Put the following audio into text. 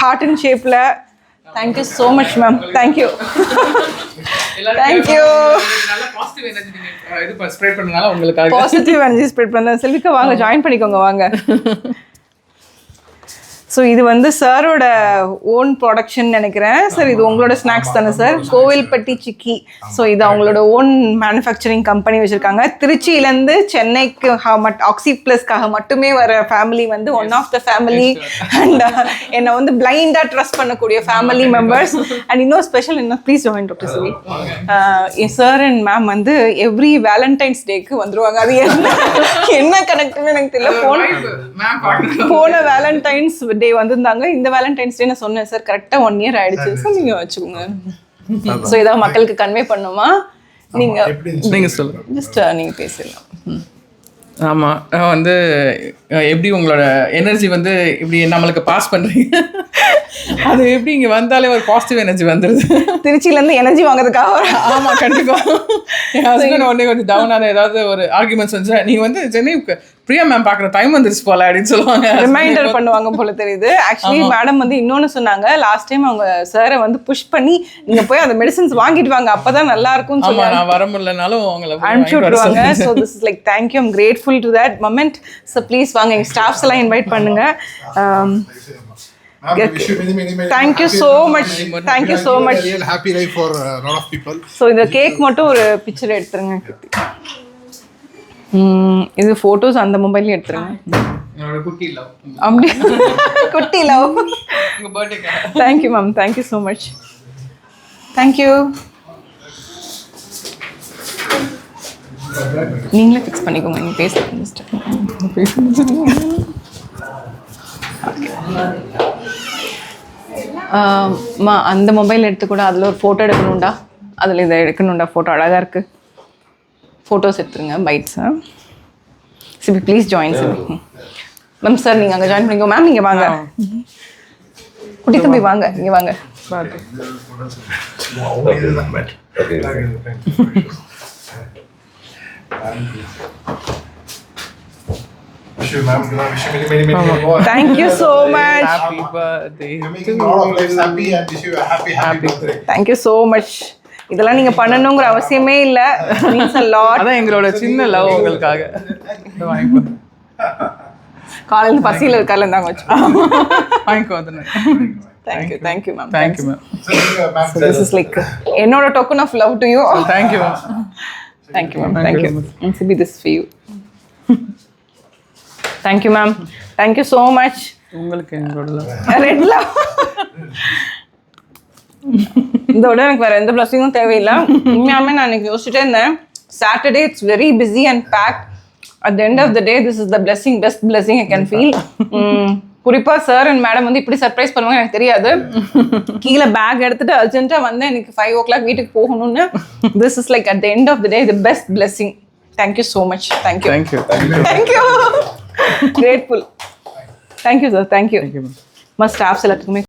Heart இன் ஷேப்ல. Thank you so much ma'am. Thank you. Thank you. நல்ல positive energy நீங்க இது ஸ்ப்ரெட் பண்ணனால உங்களுக்கு பாசிட்டிவ் எனர்ஜி ஸ்ப்ரெட் பண்ண. செல்விகா வாங்க ஜாயின் பண்ணிக்கோங்க வாங்க. ஸோ இது வந்து சாரோட ஓன் ப்ரொடக்ஷன் நினைக்கிறேன் சார். இது உங்களோட ஸ்நாக்ஸ் தானே சார்? கோவில்பட்டி சிக்கி. ஸோ இது அவங்களோட ஓன் மேனுஃபேக்சரிங் கம்பெனி வச்சுருக்காங்க. திருச்சியிலேருந்து சென்னைக்கு ஆக்சி ப்ளஸ்க்காக மட்டுமே வர ஃபேமிலி வந்து one of the family. And என்னை வந்து பிளைண்டாக ட்ரஸ்ட் பண்ணக்கூடிய ஃபேமிலி மெம்பர்ஸ். அண்ட் இன்னும் ஸ்பெஷல் என்ன please join doctor Sivi. Sir and ma'am வந்து எவ்ரி வேலண்டைன்ஸ் டேக்கு வந்துருவாங்க. அது என்ன கனெக்ட்னு எனக்கு தெரியல. போன வேலண்டைன்ஸ் டே வந்திருந்தாங்க. இந்த வேலண்டைன்ஸ் டே நான் சொன்னேன் சார் கரெக்டாக 1 year ஆயிடுச்சு. ஸோ நீங்கள் வச்சுக்கோங்க. ஸோ ஏதாவது மக்களுக்கு கன்வே பண்ணுமா? நீங்கள் சொல்லுங்க. ஜஸ்ட் நீங்கள் பேசலாம். ஆமாம், வந்து எப்படி உங்களோட எனர்ஜி வந்து இப்படி நம்மளுக்கு பாஸ் பண்ணுறீங்க? அது எப்படி இங்கே வந்தாலே ஒரு பாசிட்டிவ் எனர்ஜி வந்துடுது. திருச்சியிலேருந்து எனர்ஜி வாங்குறதுக்காக. ஆமாம், கண்டிப்பாக. என் ஹஸ்பண்ட் உடனே கொஞ்சம் டவுனான ஏதாவது ஒரு ஆர்குமெண்ட்ஸ் வந்து நீங்கள் வந்து சென்னை பிரியா மேம் பார்க்குற டைம் வந்துருச்சு போல அப்படின்னு சொல்லுவாங்க. ரிமைண்டர் பண்ணுவாங்க போல தெரியுது. ஆக்சுவலி மேடம் வந்து இன்னொன்று சொன்னாங்க. லாஸ்ட் டைம் அவங்க சாரை வந்து புஷ் பண்ணி நீங்கள் போய் அந்த மெடிசன்ஸ் வாங்கிட்டு வாங்க, அப்போ தான் நல்லா இருக்கும்னு சொல்லுவாங்க. நான் வர முடியலனாலும் அவங்கள அனுப்பிச்சு விட்டுருவாங்க. So this is like thank you. I'm grateful to that moment. So please வாங்க, எங்கள் ஸ்டாஃப்ஸ் எல்லாம் இன்வைட் பண்ணுங்க. Thank you so much. Thank you so much. Real happy life for a lot of people. So இந்த cake மட்டும் ஒரு picture எடுத்துருங்க. இது photos அந்த மொபைல்ல எடுத்துருங்க. என்னோட குட்டி லவ். அப்படி குட்டி லவ். உங்க பர்த்டேக்கு. Thank you ma'am. Thank you so much. Thank you. நீங்களே ஃபிக்ஸ் பண்ணிக்கோங்க. நீங்க பேசுங்க. அந்த மொபைல் எடுத்து கூட அதில் ஒரு ஃபோட்டோ எடுக்கணும்டா. அதில் இதை எடுக்கணும்டா. ஃபோட்டோ அழகாக இருக்குது. ஃபோட்டோஸ் எடுத்துருங்க பைட்ஸா. Sibi please join Sibi. Ma'am sir நீங்கள் அங்கே ஜாயின் பண்ணிக்கோ. மேம் இங்கே வாங்க. குட்டி தம்பி வாங்க, இங்கே வாங்க. Wish you, ma'am. Wish you many more. Thank you so much. Happy birthday. You're making a lot of lives happy and wish you a happy birthday. Thank you so much. இதெல்லாம் நீங்க பண்ணணும்ங்கற அவசியமே இல்ல. Means a lot. அதான் எங்களோட சின்ன love உங்களுக்காக. வாங்கிக்கோ. காலையில பசியில இருக்கால இருந்தாங்க வச்சு. வாங்கிக்கோ அதன. Thank you. Thank you ma'am. Thank you ma'am. So this is like என்னோட token of love to you. Thank you ma'am. Thank you ma'am. Thank you. And Sibi, this for you. Thank you ma'am. Thank you so much. உங்களுக்கு என்னோட love. Red love. இதோட எனக்கு வேற எந்த பிளஸிங்கும் தேவையில்லை. உண்மையாமே நான் இன்னைக்கு யோசிச்சுட்டே இருந்தேன். Saturday it's very busy and packed. At the end of the day this is the blessing, best blessing I can feel. குறிப்பாக சார் அண்ட் மேடம் வந்து இப்படி சர்ப்ரைஸ் பண்ணுவாங்க எனக்கு தெரியாது. கீழே பேக் எடுத்துட்டு அர்ஜென்ட்டாக வந்து எனக்கு 5 o'clock வீட்டுக்கு போகணும்னு. This is like at the end of the day the best blessing. Thank you so much. Thank you. Thank you. Thank you. Grateful. Thank you sir. Thank you. Thank you. Must staffs எல்லாத்துக்குமே